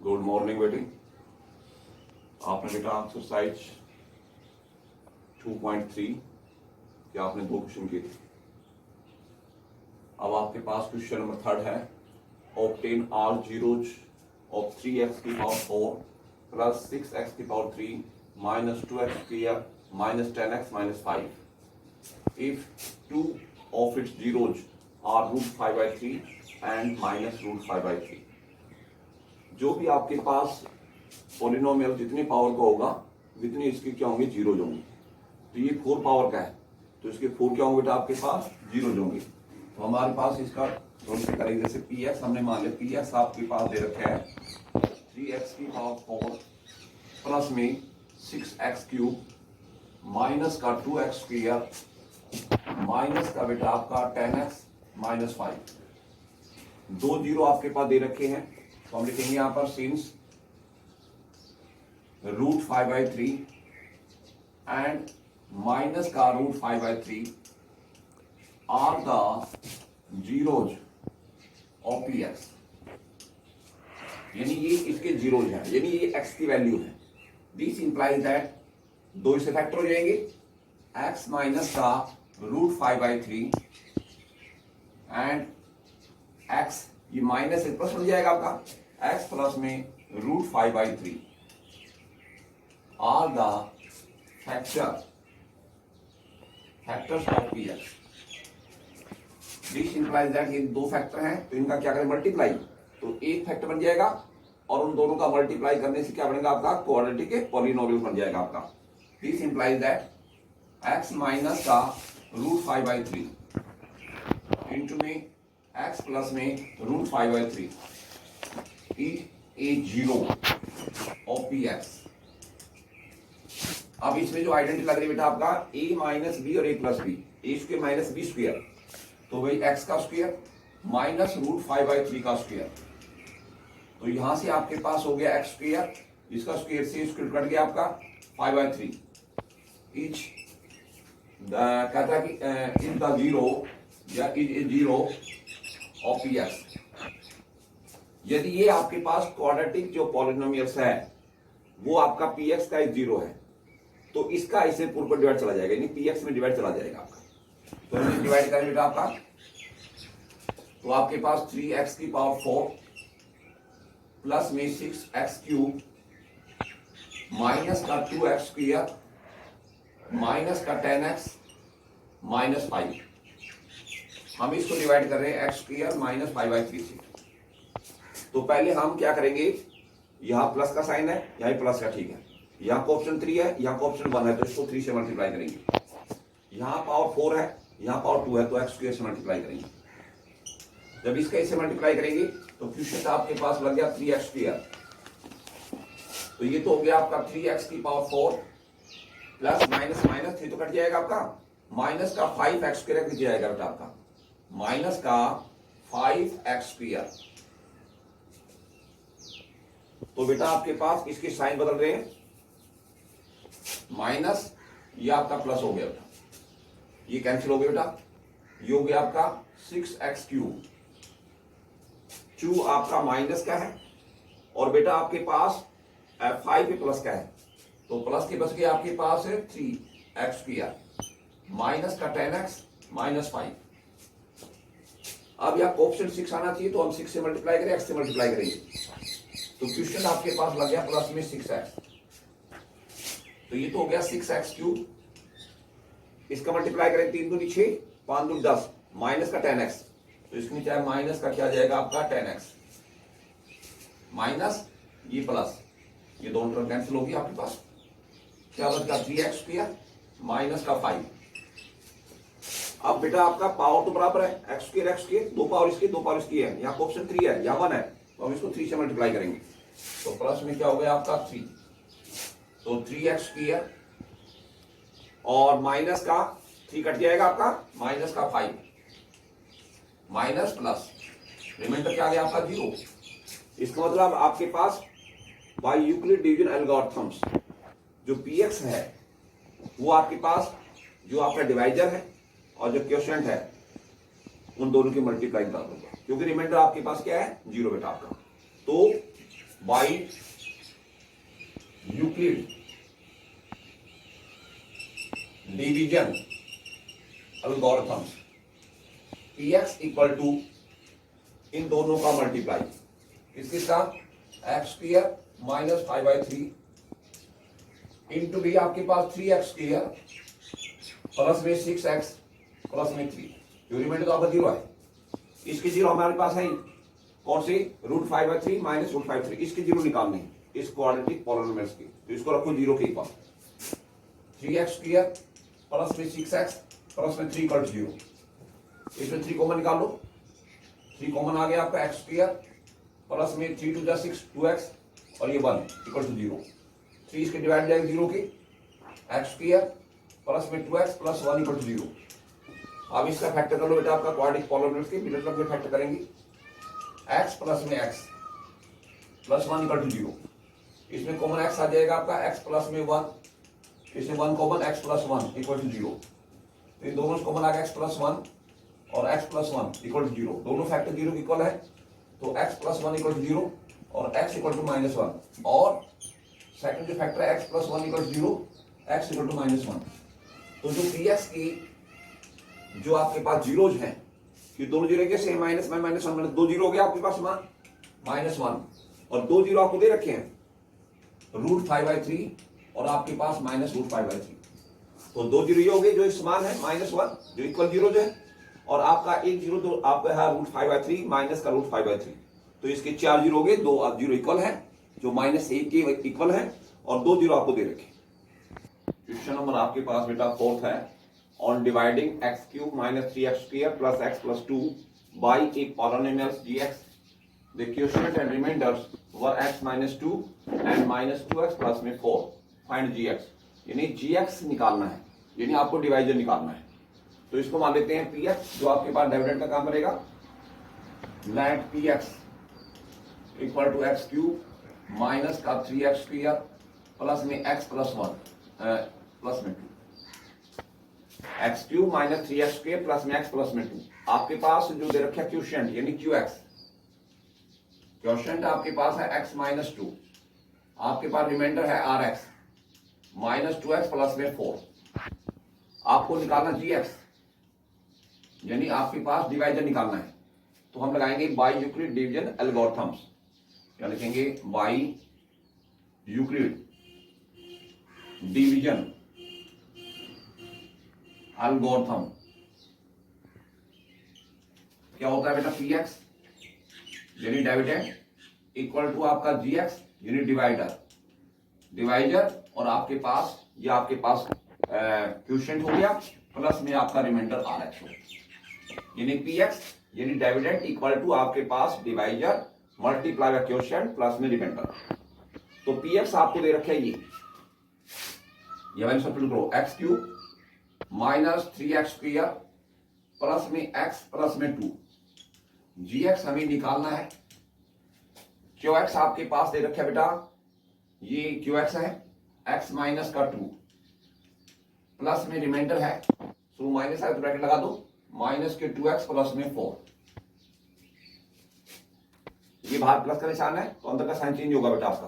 Good morning बेटी। आपने बेटा एक्सरसाइज 2.3 के आपने 2 क्वेश्चन किए थे। अब आपके पास क्वेश्चन नंबर 3 है, obtain are zeros of 3x की पावर 4 प्लस 6x की power 3 minus 2x square minus 10x minus 5 if 2 of its zeros are √5/3 and minus √5/3। जो भी आपके पास पॉलिनोमियल जितनी पावर का होगा जितनी इसकी क्या होंगे, जीरोज होंगे। तो ये 4 पावर का है तो इसके 4 क्या होंगे बेटा आपके पास, जीरोज होंगे। तो हमारे पास इसका थोड़ी सी करेंगे, जैसे px हमने मान लिया, px आपके पास दे रखा है 3x की पावर 4 प्लस में 6x क्यूब माइनस का 2x स्क्वायर माइनस का बेटा आपका 10x माइनस 5। 2 जीरो आपके पास दे रखे हैं तो हम लिखेंगे यहां पर सिंस √5/3 एंड माइनस का √5/3 are the zeros of px, यानी ये इसके जीरोज हैं, यानी ये x की वैल्यू है। दिस इंप्लाइज दैट 2 इससे फैक्टर हो जाएंगे, x माइनस का √5/3 एंड x ये माइनस से प्लस बन जाएगा आपका, x प्लस में √5/3 are the factors of px। This implies that ये 2 फैक्टर हैं तो इनका क्या करें, मल्टीप्लाई। तो एक फैक्टर बन जाएगा और उन दोनों का मल्टीप्लाई करने से क्या बनेगा आपका, क्वाड्रेटिक पॉलिनोमियल बन जाएगा आपका। This implies that x minus का √5/3 इंटू में x प्लस में √5/3 is a zero of px। अब इसमें जो आइडेंटिटी लग रही है बेटा आपका a माइनस बी और a plus B, A square minus B square, तो वही x का स्क्वायर माइनस √5/3 का स्क्वायर। तो यहां से आपके पास हो गया x स्क्वायर, इसका स्क्वायर से स्क्वायर कट गया आपका 5/3 इज कहता है कि इज द जीरो या is a zero of px। यदि ये आपके पास क्वाड्रेटिक जो पॉलिनोमियल्स है वो आपका px का एक जीरो है तो इसका इसे पूर्व पर डिवाइड चला जाएगा, यानी px में डिवाइड चला जाएगा आपका। तो इसे डिवाइड करें बेटा आपका, तो आपके पास 3x की पावर 4 प्लस में 6x क्यूब माइनस का 2x स्क्वायर माइनस का 10x माइनस 5। हम इसको डिवाइड कर रहे हैं x स्क्वायर माइनस 5/3 से। तो पहले हम क्या करेंगे, यहां प्लस का साइन है, यहां प्लस का, ठीक है। यहाँ का ऑप्शन 3 है, यहाँ का ऑप्शन 1 है, तो इसको 3 से मल्टीप्लाई करेंगे। यहाँ पावर 4 है, यहाँ पावर 2 है, तो x स्क्वायर से मल्टीप्लाई करेंगे। जब इसका इससे मल्टीप्लाई करेंगे तो क्वेश्चन आपके पास लग गया 3x स्क्वायर। तो ये तो हो गया आपका 3x की पावर 4 प्लस माइनस माइनस 3 तो कट जाएगा आपका, माइनस का 5x स्क्वायर कट जाएगा बेटा आपका, माइनस का 5x स्क्वायर। तो बेटा आपके पास इसके साइन बदल रहे हैं, माइनस ये आपका प्लस हो गया बेटा, ये कैंसिल हो गया बेटा, ये हो गया आपका 6x क्यूब। क्यू आपका माइनस का है और बेटा आपके पास 5 पे प्लस का है, तो प्लस के बच गया आपके पास है 3x स्क्वायर माइनस का 10x माइनस 5। अब यहाँ ऑप्शन 6 आना चाहिए तो हम 6 से मल्टीप्लाई करें, x से मल्टीप्लाई करेंगे, तो क्वेश्चन आपके पास लग गया प्लस में 6x। तो ये तो हो गया 6x क्यूब, इसका मल्टीप्लाई करें 3 दूनी 6 5 दूनी 10 माइनस का 10x, तो इसके नीचे माइनस का क्या जाएगा आपका 10x माइनस ये प्लस, ये दोनों टर्म कैंसिल होगी, आपके पास क्या बचेगा 3x स्क्वायर माइनस का 5। अब बेटा आपका पावर तो बराबर है, x स्क्वायर 2 पावर इसकी 2 पावर इसकी है, यहाँ ऑप्शन 3 है, यहाँ 1 है, तो हम इसको 3 से मल्टीप्लाई करेंगे। तो प्लस में क्या हो गया आपका 3, तो 3x स्क्वायर और माइनस का 3 कट जाएगा आपका, माइनस का 5 माइनस प्लस, रिमाइंडर क्या आ गया आपका 0। इसका मतलब आपके पास बाय यूक्लिड डिवीजन एल्गोरिथम्स जो px है वो आपके पास जो आपका डिवाइजर है और जो क्वोशिएंट है उन दोनों की मल्टीप्लाई कर दूंगा, क्योंकि रिमाइंडर आपके पास क्या है 0 बेटा आपका। तो by Euclid division algorithms, px equal to इन दोनों का मल्टीप्लाई, किसके साथ, एक्स स्क्वायर माइनस 5/3 इंटू भी आपके पास 3x स्क्वायर प्लस में 6x प्लस में 3, जो रिमाइंडर तो आपका 0 है। इसकी 0 हमारे पास है कौन सी, √5/3 माइनस √5/3, इसकी 0 निकालनी है इस क्वाड्रेटिक पॉलिनोमियल्स की, तो इसको रखो 0 के इक्वल, 3x स्क्वायर प्लस में 6x प्लस में 3 इक्वल 0, इसमें 3 कॉमन निकाल लो, 3 कॉमन आ गया आपका x स्क्वायर प्लस में 3 2 जा 6 2x और ये 1 इक्वल टू 0, 3 इसके डिवाइड जाएगा 0 के, x स्क्वायर प्लस में 2x प्लस 1 इक्वल टू 0। अब इसका फैक्टर कर लो बेटा, आपका क्वाड्रेटिक पॉलिनोमियल्स के मिडिल टर्म में फैक्टर करेंगे, x प्लस में x प्लस 1 इक्वल टू 0, इसमें कॉमन x आ जाएगा आपका x प्लस में 1, इसमें 1 common x plus 1 equal to 0, तो इन दोनों कॉमन आ गया x प्लस 1 और x प्लस 1 इक्वल टू 0, दोनों फैक्टर 0 के इक्वल है, तो x प्लस 1 इक्वल टू 0 और x इक्वल टू -1, और सेकंड जो फैक्टर है x plus 1 equal to 0, x equal to -1। तो जो px की जो आपके पास जीरोज हैं, ये दोनों जीरो के सेम माइनस में -1 माइनस 2 जीरो हो गया आपके पास -1 और 2 जीरो आपको दे रखे हैं √5/3 और आपके पास -√5/3, तो 2 जीरो ये हो गए जो समान है -1 जो इक्वल जीरो है, और आपका एक जीरो तो आपका है √5/3 माइनस का √5/3, तो इसके 4 जीरो हो गए, 2 जीरो इक्वल है जो -1 के इक्वल है और 2 जीरो आपको दे रखे। क्वेश्चन नंबर आपके पास बेटा 4th है, on dividing x³ minus 3x² plus x plus 2 by a polynomials gx, the quotient and remainders were x minus 2 and minus 2x plus में 4, find gx, यानी gx निकालना है, यानी आपको डिवाइजर निकालना है, तो इसको मान लेते हैं px, जो आपके पास डिविडेंड का काम करेगा, let px equal to x³ minus का 3x² प्लस में x प्लस 1 प्लस में 2, x³ माइनस 3x² प्लस में x प्लस में 2, आपके पास जो दे रखा है क्वोशिएंट यानी qx, क्वोशिएंट आपके पास है x माइनस 2, आपके पास रिमाइंडर है rx माइनस 2x प्लस में 4, आपको निकालना gx, यानी आपके पास डिवाइजर निकालना है, तो हम लगाएंगे बाई यूक्लिड डिवीजन एल्गोरिथम्स, क्या लिखेंगे, बाई यूक्लिड डिवीजन एल्गोरिथम, क्या होता है बेटा, px यानी डिविडेंड इक्वल टू आपका gx यानी डिवाइजर और आपके पास ये आपके पास क्वोशिएंट हो गया प्लस में आपका रिमाइंडर rx हो, यानी px यानी डिविडेंड इक्वल टू आपके पास divisor multiply by quotient plus में रिमाइंडर, तो px आपको दे रखे ये वैल्यू सब्स्टिट्यूट करो, x³ माइनस 3x² प्लस में x प्लस में 2, gx हमें निकालना है, qx आपके पास दे रखा है बेटा, ये qx है x माइनस का 2 प्लस में रिमाइंडर है, सो माइनस है तो ब्रैकेट लगा दो, माइनस के 2x प्लस में 4, ये बाहर प्लस का निशान है तो अंदर का साइन चेंज होगा बेटा आपका,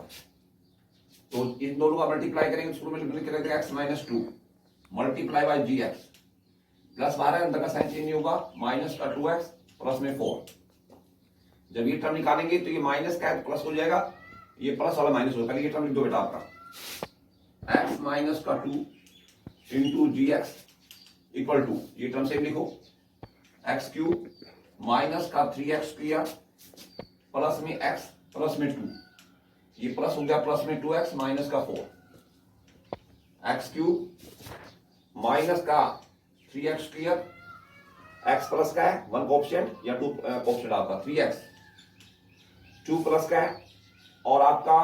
तो इन दोनों का मल्टीप्लाई करेंगे, शुरू में लिख रहे थे x minus 2 multiply by gx, plus बाहर है अंदर का साइन चेंज नहीं होगा, माइनस का 2x प्लस में 4, जब ये टर्म निकालेंगे तो ये माइनस का प्लस हो जाएगा, ये प्लस वाला माइनस होगा, पहले ये टर्म लिख दो बेटा आपका x माइनस का 2 इंटू gx इक्वल टू, ये टर्म सेम लिखो, x³ माइनस का 3x² प्लस में x प्लस में 2, ये प्लस हो गया प्लस में 2x माइनस का 4, x³ माइनस का 3x², x प्लस का है 1 कोएफिशिएंट या 2 कोएफिशिएंट आपका 3x, 2 प्लस का है और आपका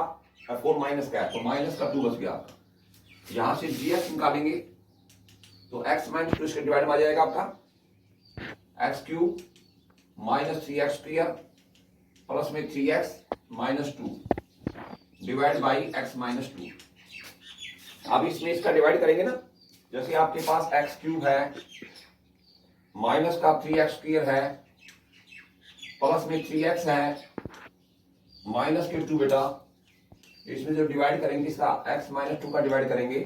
4 माइनस का है, तो माइनस का 2 बच गया आपका, यहां से gx निकालेंगे तो x माइनस 2 इसके डिवाइड में आ जाएगा आपका x³ माइनस 3x² प्लस में 3x minus 2 divide by x minus 2, अब इसमें इसका डिवाइड करेंगे ना, जैसे आपके पास x³ है माइनस का 3x² है प्लस में 3x है माइनस के 2 बेटा, इसमें जो डिवाइड करेंगे इसका x माइनस 2 का डिवाइड करेंगे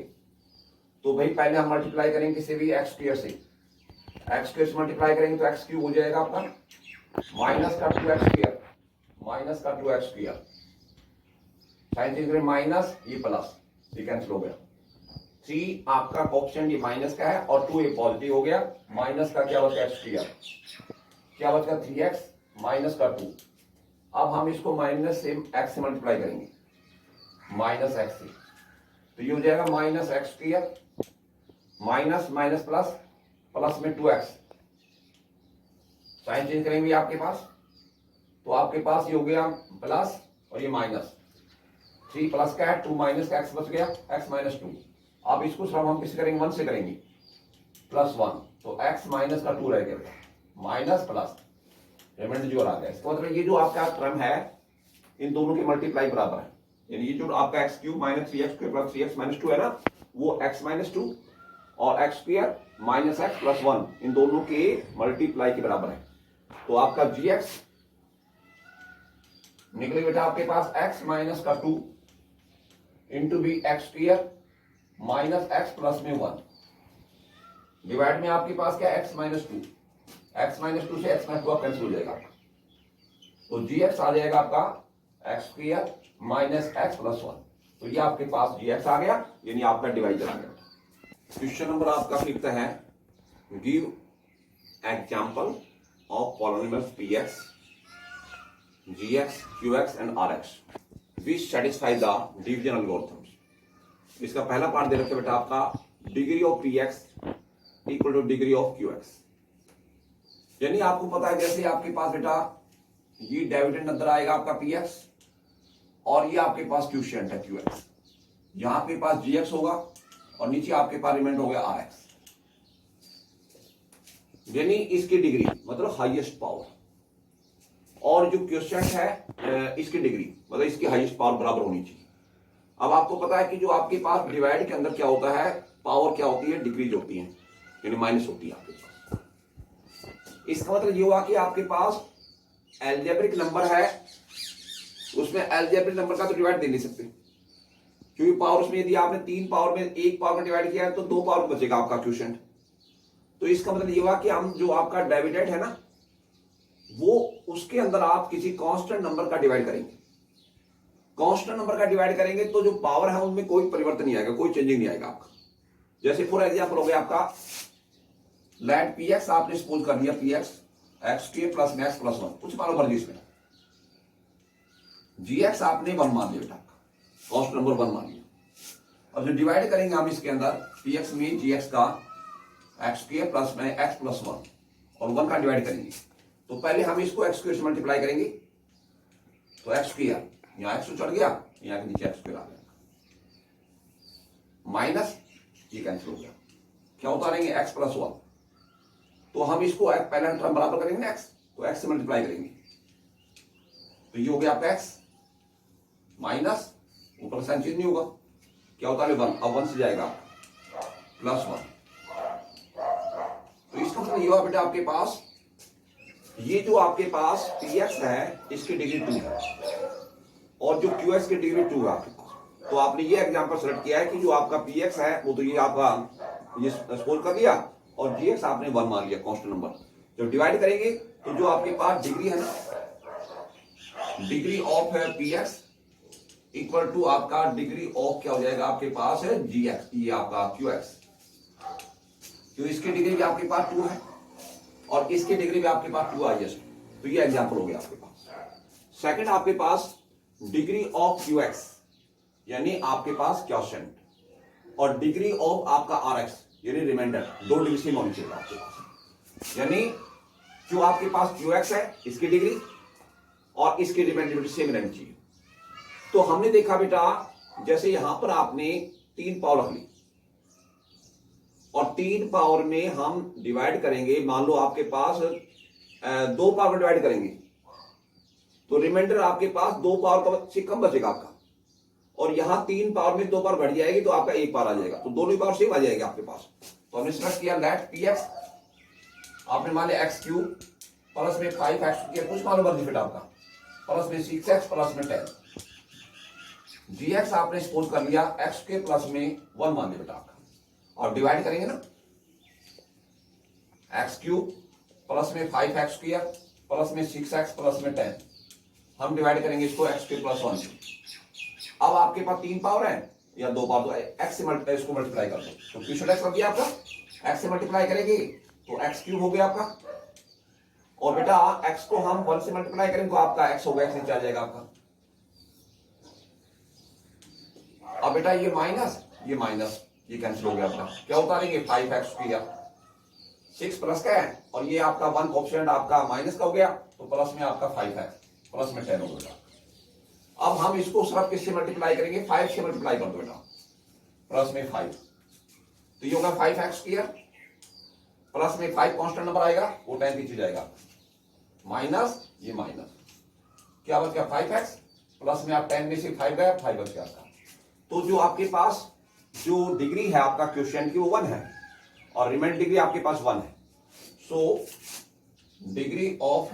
तो भाई पहले हम मल्टीप्लाई करेंगे किसी भी x स्क्वायर से, x स्क्वायर से मल्टीप्लाई करेंगे तो x क्यूब हो जाएगा आपका, माइनस का 2x स्क्वायर, माइनस का 2x स्क्वायर, साइन चेंज करें माइनस, ये प्लस, ये कैंसिल हो गया। 3 आपका ऑप्शन ये माइनस का है और 2 ये पॉजिटिव हो गया, माइनस का क्या बचा x स्क्वायर, क्या बचा 3x माइनस का 2। अब हम इसको माइनस से x से मल्टीप्लाई करेंगे, माइनस x से, तो ये हो जाएगा minus x square, minus minus plus, plus में 2x, साइन चेंज करेंगे आपके पास, तो आपके पास ये हो गया प्लस और ये माइनस, 3 प्लस का है 2 माइनस का x बच गया, x माइनस 2। अब इसको सब हम किससे करेंगे, 1 से करेंगे, प्लस 1, तो x माइनस का 2 रह गया, माइनस प्लस रिमाइंडर जो आ गया। इसका मतलब ये जो आपका टर्म है इन दोनों की मल्टीप्लाई बराबर है, यानी ये जो आपका x cube minus 3x square plus 3x minus 2 है ना, वो x माइनस 2 और x square minus x plus 1 इन दोनों के मल्टीप्लाई के बराबर है। तो आपका gx निकले बेटा आपके पास x माइनस का 2 into B X square minus x plus में 1 डिवाइड में आपके पास क्या x माइनस 2, x माइनस 2 से x माइनस 2 कैंसिल हो जाएगा, तो gx आ जाएगा आपका x square minus x plus 1। तो ये आपके पास gx आ गया, यानी आपका डिवाइजर आ गया। क्वेश्चन नंबर आपका लिखता है give example of polynomials px, gx, qx and rx which satisfy the division algorithms। इसका पहला पार्ट दे रखा है बेटा आपका degree of px equal two degree of qx, यानी आपको पता है जैसे आपके पास बेटा ये डिविडेंड अंदर आएगा आपका px और ये आपके पास क्वोशिएंट है qx, यहां आपके पास gx होगा और नीचे आपके पास रिमाइंडर हो गया rx, यानी इसकी डिग्री मतलब हाईएस्ट पावर, और जो क्वोशिएंट है इसकी डिग्री मतलब इसकी हाईएस्ट पावर बराबर होनी चाहिए। अब आपको पता है कि जो आपके पास डिवाइड के अंदर क्या होता है, पावर क्या होती है, डिग्रीज होती है, यानी माइनस होती है आपके पास। इसका मतलब ये हुआ कि आपके पास एल्जेब्रिक नंबर है, उसमें एल्जेब्रिक नंबर का तो डिवाइड दे नहीं सकते, क्योंकि पावर उसमें यदि आपने 3 पावर में 1 पावर में डिवाइड किया है तो 2 पावर बचेगा आपका क्वोशिएंट। तो इसका मतलब ये हुआ कि हम जो आपका डिविडेंड है ना, वो उसके अंदर आप किसी कांस्टेंट नंबर का डिवाइड करेंगे, कांस्टेंट नंबर का डिवाइड करेंगे तो जो पावर है उनमें कोई परिवर्तन नहीं आएगा, कोई चेंजिंग नहीं आएगा आपका। जैसे फॉर एग्जांपल हो गया आपका लेट px, आपने सपोज कर दिया px x के प्लस में x प्लस 1, कुछ मानो मर्जी इसमें, gx आपने 1 मान लिया बेटा, कांस्टेंट नंबर 1 मान लिया। अब जो डिवाइड करेंगे हम इसके अंदर px में gx का x के प्लस में x प्लस 1 और 1 का डिवाइड करेंगे, तो पहले हम इसको x स्क्वायर से मल्टीप्लाई करेंगे, तो x स्क्वायर यहाँ x चढ़ गया, यहाँ के नीचे x स्क्वायर आ गया, माइनस ये कैंसिल हो गया, क्या उतारेंगे x प्लस 1, तो हम इसको पहला टर्म बराबर करेंगे ना x, तो x से मल्टीप्लाई करेंगे, तो ये हो गया आपका x माइनस ऊपर साइन चेंज नहीं होगा, क्या होता है 1, अब 1 से जाएगा प्लस 1। तो इसका मतलब ये हुआ बेटा आपके पास ये जो आपके पास px है इसकी डिग्री 2 है और जो qx की डिग्री 2 है आपके पास। तो आपने ये एग्जांपल सेलेक्ट किया है कि जो आपका px है वो तो ये आपका ये सपोज कर लिया और gx आपने 1 मान लिया कांस्टेंट नंबर। जब डिवाइड करेंगे तो जो आपके पास डिग्री है ना, डिग्री ऑफ है px इक्वल टू आपका डिग्री ऑफ क्या हो जाएगा आपके पास है gx, ये आपका qx, तो इसकी डिग्री भी आपके पास 2 है और इसकी डिग्री भी आपके पास 2 आई है, तो ये एग्जांपल हो गया आपके पास। सेकंड आपके पास डिग्री ऑफ qx यानी आपके पास क्वोशिएंट, और डिग्री ऑफ आपका rx यानी रिमाइंडर, 2 डिग्री सेम होनी चाहिए आपके पास, यानी जो आपके पास qx है इसकी डिग्री और इसकी रिमाइंडर सेम रहनी चाहिए। तो हमने देखा बेटा जैसे यहां पर आपने 3 पावर रख ली और 3 पावर में हम डिवाइड करेंगे, मान लो आपके पास 2 पावर डिवाइड करेंगे तो रिमाइंडर आपके पास 2 पावर से कम बचेगा आपका, और यहां 3 पावर में 2 पावर घट जाएगी तो आपका 1 पावर आ जाएगा, तो दोनों पावर सेम आ जाएगी आपके पास। तो हमने सेलेक्ट किया लेट px, आपने मान लिया x क्यूब प्लस में 5x किया, कुछ मालूम मर्जी फिट आपका प्लस में 6x प्लस में 10। gx आपने सपोज कर लिया x के प्लस में 1 मान लिया बेटा आपका, और डिवाइड करेंगे ना, x क्यूब प्लस में 5x स्क्वायर प्लस में 6x प्लस में 10, हम डिवाइड करेंगे इसको x के प्लस 1 से। अब आपके पास 3 पावर है या 2 पावर, तो x से मल्टीप्लाई, इसको मल्टीप्लाई कर दो, तो क्वेश्चन x लग गया आपका, x से मल्टीप्लाई करेंगे तो x क्यूब हो गया आपका, और बेटा x को हम 1 से मल्टीप्लाई करेंगे तो आपका x हो गया, x नीचे आ जाएगा आपका। अब बेटा ये माइनस ये कैंसिल हो गया आपका, क्या उतारेंगे 5x स्क्वायर, 6 प्लस का है और ये आपका 1 कोएफिशिएंट आपका माइनस का हो गया, तो प्लस में आपका 5x प्लस में 10 हो गया। अब हम इसको सिर्फ किससे मल्टीप्लाई करेंगे, 5 से मल्टीप्लाई कर दो बेटा, प्लस में 5, तो ये होगा 5x स्क्वायर प्लस में 5 कांस्टेंट नंबर आएगा, वो 10 पीछे जाएगा, माइनस ये माइनस, क्या बच गया 5x प्लस में आप 10 में से 5 गया, 5 बच गया आपका। तो जो आपके पास जो डिग्री है आपका क्वेश्चन की वो 1 है और रिमेंड डिग्री आपके पास 1 है। So degree of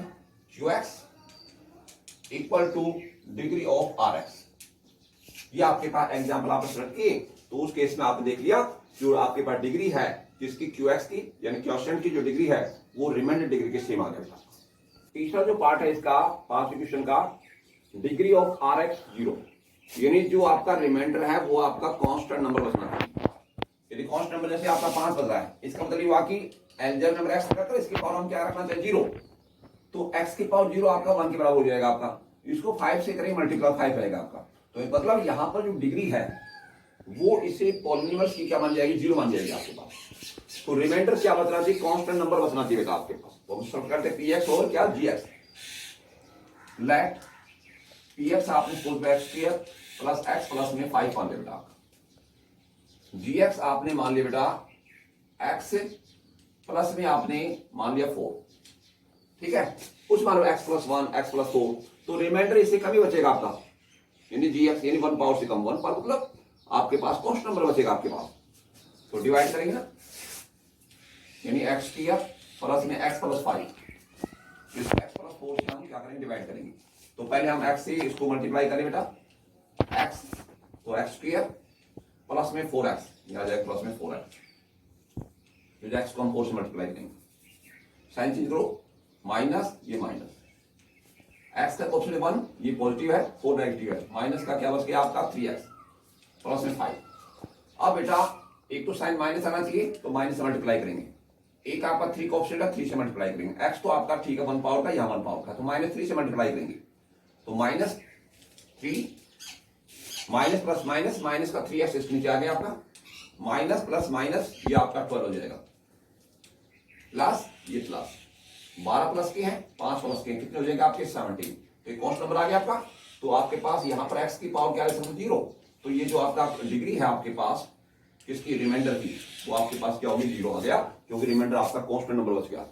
qx equal two degree of rx, ये आपके पास एग्जाम्पल आप रखिए, तो उस केस में आपने देख लिया जो आपके पास डिग्री है जिसकी qx की यानी क्वेश्चन की जो डिग्री है वो रिमेंड डिग्री के सेम आ गया। तीसरा जो पार्ट है इसका पांच क्वेश्चन का, डिग्री ऑफ rx 0, यानी जो आपका रिमाइंडर है वो आपका कांस्टेंट नंबर बचना चाहिए। यदि कांस्टेंट नंबर जैसे आपका 5 बच रहा है, इसका मतलब ये हुआ कि एलजेब्रा नंबर x रखकर इसकी पावर हम क्या रखना चाहिए 0, तो x की पावर 0 आपका 1 के बराबर हो जाएगा आपका, इसको 5 से करेंगे मल्टीप्लाई 5 रहेगा आपका, तो मतलब यहाँ पर जो डिग्री है वो इसे पॉलिनोमियल्स की क्या मान जाएगी 0 मान जाएगी आपके पास। तो रिमाइंडर क्या बचना चाहिए, कांस्टेंट नंबर बचना चाहिए बेटा आपके पास। तो हम सब करते px और क्या gx, लेट px आपने suppose x square plus x plus में 5 मान लिया बेटा, gx आपने मान लिया बेटा x प्लस में आपने मान लिया 4, ठीक है, कुछ मान लो x प्लस 1 x प्लस 4, तो रिमाइंडर इससे कम ही बचेगा आपका, यानी gx यानी 1 पावर से कम, 1 पर मतलब आपके पास कांस्टेंट नंबर बचेगा आपके पास। तो डिवाइड करेंगे ना, यानी x स्क्वायर प्लस में x प्लस 5, इस x प्लस 4 से हम क्या करेंगे डिवाइड करेंगे, तो पहले हम x से इसको मल्टीप्लाई करें बेटा x, तो x स्क्वायर प्लस में 4x, यहाँ जाएगा प्लस में 4x, तो x को हम 4 से मल्टीप्लाई करेंगे, साइन चेंज करो, माइनस ये माइनस, x का ऑप्शन 1 ये पॉजिटिव है 4 नेगेटिव है, माइनस का क्या बच गया आपका 3x प्लस में 5। अब बेटा एक तो साइन माइनस आना चाहिए तो माइनस से मल्टीप्लाई करेंगे, एक आपका 3 का ऑप्शन है 3 से मल्टीप्लाई करेंगे, x तो आपका ठीक है 1 पावर का, यहाँ 1 पावर का, तो -3 से मल्टीप्लाई करेंगे, तो -3 माइनस प्लस माइनस, माइनस का 3x इसके नीचे आ गया आपका, माइनस प्लस माइनस ये आपका 12 हो जाएगा, प्लस ये प्लस 12 प्लस के हैं 5 प्लस के हैं, कितने हो जाएगा आपके 17, तो एक कॉन्स्टेंट नंबर आ गया आपका। तो आपके पास यहाँ पर x की पावर क्या है 0, तो ये जो आपका डिग्री है आपके पास किसकी रिमाइंडर की, वो आपके पास क्या होगी 0 आ गया, क्योंकि रिमाइंडर आपका कांस्टेंट नंबर बच गया।